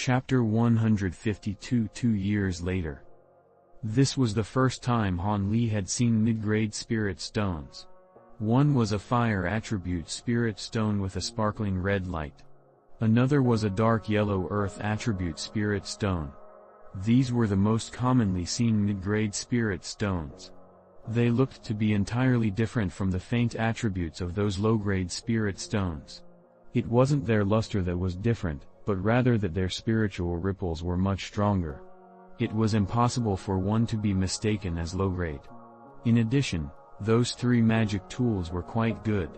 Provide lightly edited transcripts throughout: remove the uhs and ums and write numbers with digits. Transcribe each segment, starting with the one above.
Chapter 152. 2 years later. This was the first time Han Li had seen mid-grade spirit stones. One was a fire attribute spirit stone with a sparkling red light. Another was a dark yellow earth attribute spirit stone. These were the most commonly seen mid-grade spirit stones. They looked to be entirely different from the faint attributes of those low-grade spirit stones. It wasn't their luster that was different, but rather that their spiritual ripples were much stronger. It was impossible for one to be mistaken as low-grade. In addition, those three magic tools were quite good.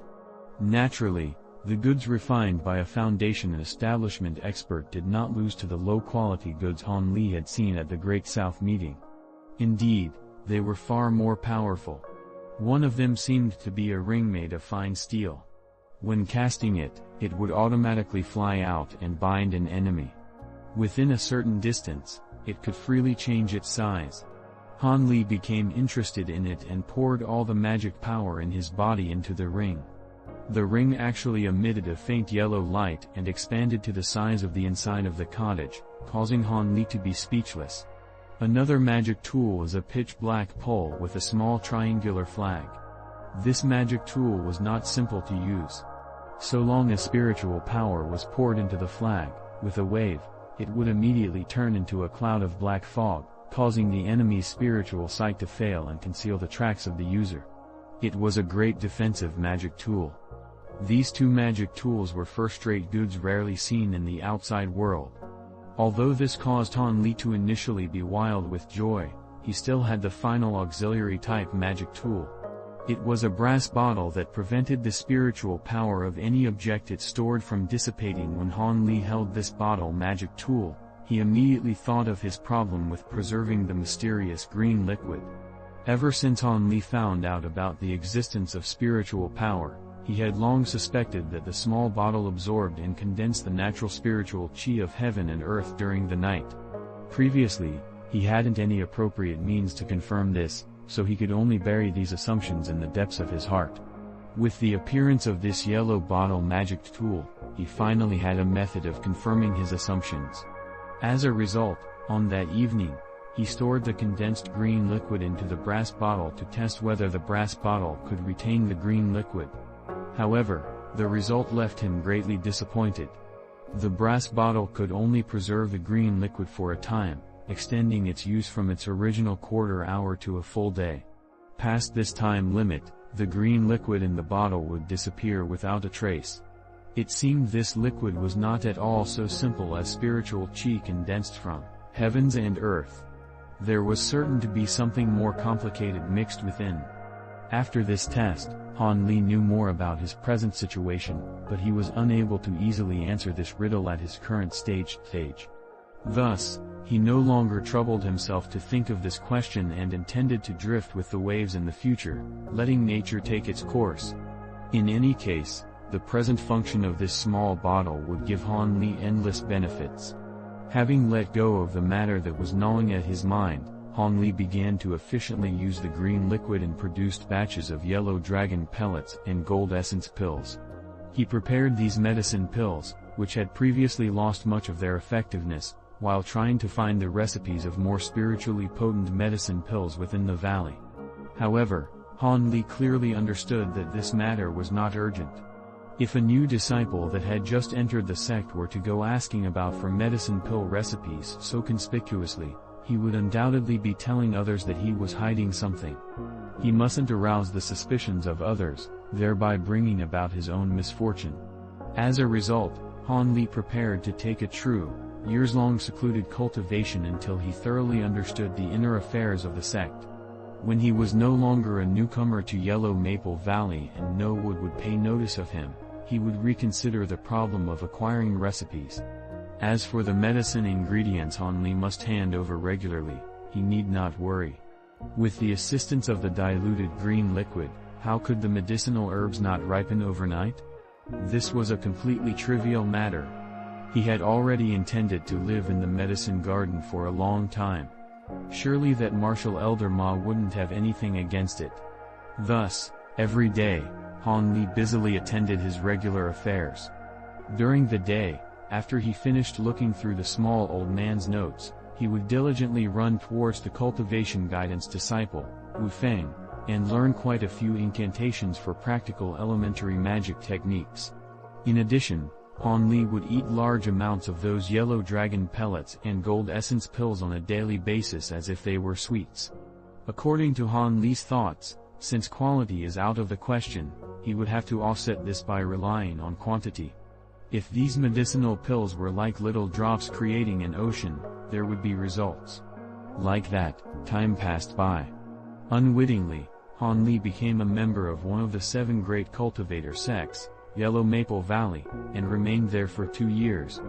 Naturally, the goods refined by a foundation and establishment expert did not lose to the low-quality goods Han Li had seen at the Great South meeting. Indeed, they were far more powerful. One of them seemed to be a ring made of fine steel. When casting it, it would automatically fly out and bind an enemy. Within a certain distance, it could freely change its size. Han Li became interested in it and poured all the magic power in his body into the ring. The ring actually emitted a faint yellow light and expanded to the size of the inside of the cottage, causing Han Li to be speechless. Another magic tool is a pitch-black pole with a small triangular flag. This magic tool was not simple to use. So long as spiritual power was poured into the flag, with a wave, it would immediately turn into a cloud of black fog, causing the enemy's spiritual sight to fail and conceal the tracks of the user. It was a great defensive magic tool. These two magic tools were first-rate goods rarely seen in the outside world. Although this caused Han Li to initially be wild with joy, he still had the final auxiliary type magic tool. It was a brass bottle that prevented the spiritual power of any object it stored from dissipating. When Han Li held this bottle magic tool, he immediately thought of his problem with preserving the mysterious green liquid. Ever since Han Li found out about the existence of spiritual power, he had long suspected that the small bottle absorbed and condensed the natural spiritual chi of heaven and earth during the night. Previously, he hadn't any appropriate means to confirm this, so he could only bury these assumptions in the depths of his heart. With the appearance of this yellow bottle magic tool, he finally had a method of confirming his assumptions. As a result, on that evening, he stored the condensed green liquid into the brass bottle to test whether the brass bottle could retain the green liquid. However, the result left him greatly disappointed. The brass bottle could only preserve the green liquid for a time, extending its use from its original quarter hour to a full day. Past this time limit, the green liquid in the bottle would disappear without a trace. It seemed this liquid was not at all so simple as spiritual chi condensed from heavens and earth. There was certain to be something more complicated mixed within. After this test, Han Li knew more about his present situation, but he was unable to easily answer this riddle at his current stage. Thus, he no longer troubled himself to think of this question and intended to drift with the waves in the future, letting nature take its course. In any case, the present function of this small bottle would give Han Li endless benefits. Having let go of the matter that was gnawing at his mind, Han Li began to efficiently use the green liquid and produced batches of yellow dragon pellets and gold essence pills. He prepared these medicine pills, which had previously lost much of their effectiveness, while trying to find the recipes of more spiritually potent medicine pills within the valley. However, Han Li clearly understood that this matter was not urgent. If a new disciple that had just entered the sect were to go asking about for medicine pill recipes so conspicuously, he would undoubtedly be telling others that he was hiding something. He mustn't arouse the suspicions of others, thereby bringing about his own misfortune. As a result, Han Li prepared to take a true, years-long secluded cultivation until he thoroughly understood the inner affairs of the sect. When he was no longer a newcomer to Yellow Maple Valley and no one would pay notice of him, he would reconsider the problem of acquiring recipes. As for the medicine ingredients Han Li must hand over regularly, he need not worry. With the assistance of the diluted green liquid, how could the medicinal herbs not ripen overnight? This was a completely trivial matter. He had already intended to live in the medicine garden for a long time. Surely that martial elder Ma wouldn't have anything against it. Thus, every day, Han Li busily attended his regular affairs. During the day, after he finished looking through the small old man's notes, he would diligently run towards the cultivation guidance disciple, Wu Feng, and learn quite a few incantations for practical elementary magic techniques. In addition, Han Li would eat large amounts of those yellow dragon pellets and gold essence pills on a daily basis as if they were sweets. According to Han Li's thoughts, since quality is out of the question, he would have to offset this by relying on quantity. If these medicinal pills were like little drops creating an ocean, there would be results. Like that, time passed by. Unwittingly, Han Li became a member of one of the 7 great cultivator sects, Yellow Maple Valley, and remained there for 2 years.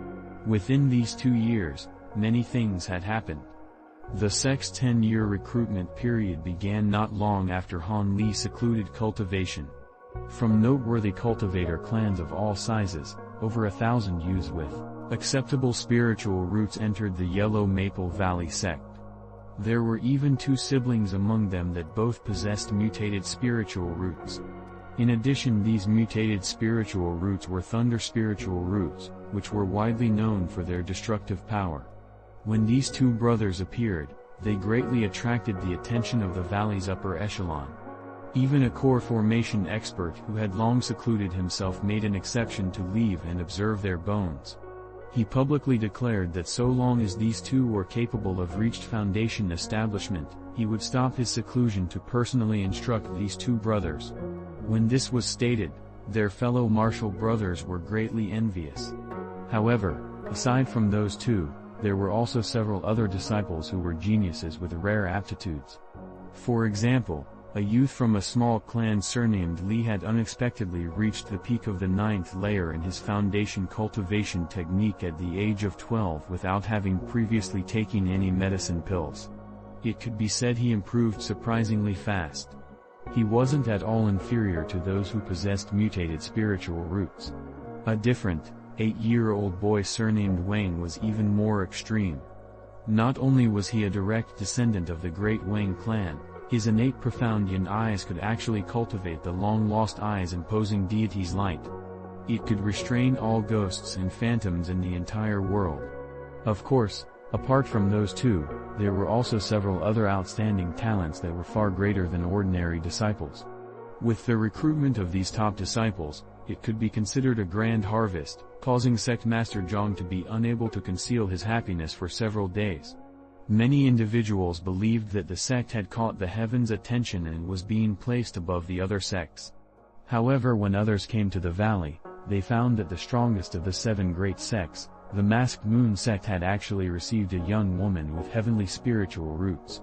Within these 2 years, many things had happened. The sect's 10-year recruitment period began not long after Han Li secluded cultivation. From noteworthy cultivator clans of all sizes, over 1,000 youths with acceptable spiritual roots entered the Yellow Maple Valley sect. There were even 2 siblings among them that both possessed mutated spiritual roots. In addition, these mutated spiritual roots were thunder spiritual roots, which were widely known for their destructive power. When these 2 brothers appeared, they greatly attracted the attention of the valley's upper echelon. Even a core formation expert who had long secluded himself made an exception to leave and observe their bones. He publicly declared that so long as these 2 were capable of reached foundation establishment, he would stop his seclusion to personally instruct these 2 brothers. When this was stated, their fellow martial brothers were greatly envious. However, aside from those 2, there were also several other disciples who were geniuses with rare aptitudes. For example, a youth from a small clan surnamed Li had unexpectedly reached the peak of the 9th layer in his foundation cultivation technique at the age of 12 without having previously taken any medicine pills. It could be said he improved surprisingly fast. He wasn't at all inferior to those who possessed mutated spiritual roots. A different, 8-year-old boy surnamed Wang was even more extreme. Not only was he a direct descendant of the great Wang clan, his innate profound yin eyes could actually cultivate the long-lost eyes imposing deity's light. It could restrain all ghosts and phantoms in the entire world. Of course, apart from those 2, there were also several other outstanding talents that were far greater than ordinary disciples. With the recruitment of these top disciples, it could be considered a grand harvest, causing Sect Master Zhang to be unable to conceal his happiness for several days. Many individuals believed that the sect had caught the heavens' attention and was being placed above the other sects. However, when others came to the valley, they found that the strongest of the 7 great sects, the Masked Moon sect, had actually received a young woman with heavenly spiritual roots.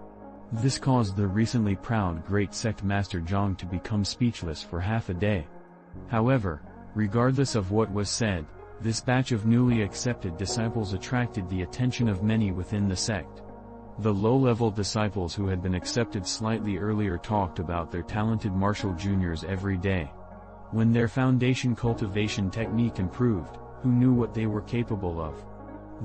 This caused the recently proud great sect Master Zhang to become speechless for half a day. However, regardless of what was said, this batch of newly accepted disciples attracted the attention of many within the sect. The low-level disciples who had been accepted slightly earlier talked about their talented martial juniors every day. When their foundation cultivation technique improved, who knew what they were capable of?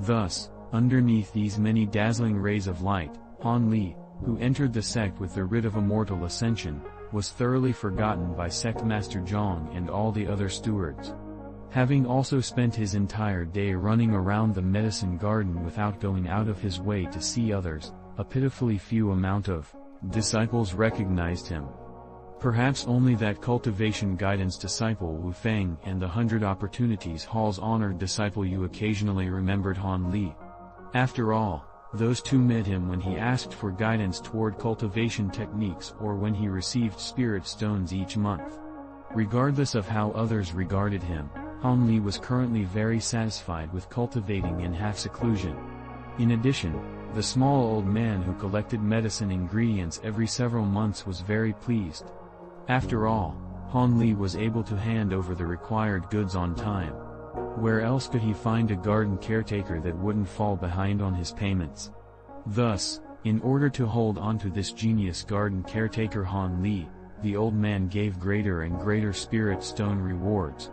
Thus, underneath these many dazzling rays of light, Han Li, who entered the sect with the writ of immortal ascension, was thoroughly forgotten by Sect Master Zhang and all the other stewards. Having also spent his entire day running around the medicine garden without going out of his way to see others, a pitifully few amount of disciples recognized him. Perhaps only that cultivation guidance disciple Wu Feng and the 100 Opportunities Hall's honored disciple Yu occasionally remembered Han Li. After all, those 2 met him when he asked for guidance toward cultivation techniques or when he received spirit stones each month. Regardless of how others regarded him, Han Li was currently very satisfied with cultivating in half-seclusion. In addition, the small old man who collected medicine ingredients every several months was very pleased. After all, Han Li was able to hand over the required goods on time. Where else could he find a garden caretaker that wouldn't fall behind on his payments? Thus, in order to hold on to this genius garden caretaker Han Li, the old man gave greater and greater spirit stone rewards.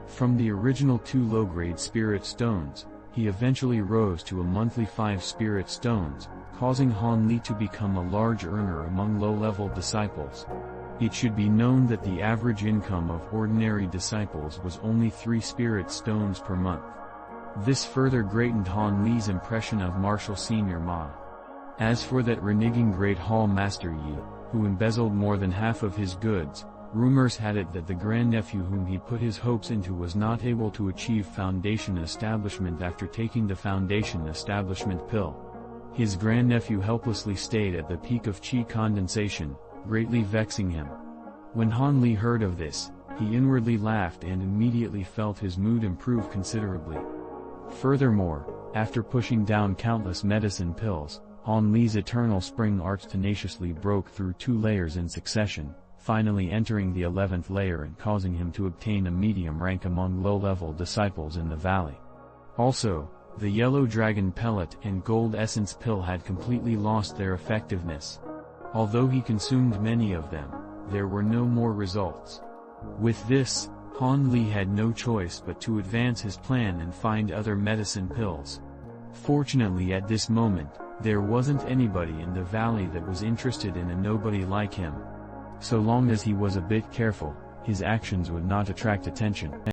From the original 2 low-grade spirit stones, he eventually rose to a monthly 5 spirit stones, causing Han Li to become a large earner among low-level disciples. It should be known that the average income of ordinary disciples was only 3 spirit stones per month. This further greatened Han Li's impression of Marshal Senior Ma. As for that reneging Great Hall Master Yi, who embezzled more than half of his goods, rumors had it that the grandnephew whom he put his hopes into was not able to achieve Foundation establishment after taking the Foundation establishment pill. His grandnephew helplessly stayed at the peak of chi condensation, greatly vexing him. When Han Li heard of this, he inwardly laughed and immediately felt his mood improve considerably. Furthermore, after pushing down countless medicine pills, Han Li's eternal spring arts tenaciously broke through 2 layers in succession, finally entering the 11th layer and causing him to obtain a medium rank among low-level disciples in the valley. Also, the Yellow Dragon Pellet and Gold Essence Pill had completely lost their effectiveness. Although he consumed many of them, there were no more results. With this, Han Li had no choice but to advance his plan and find other medicine pills. Fortunately at this moment, there wasn't anybody in the valley that was interested in a nobody like him. So long as he was a bit careful, his actions would not attract attention.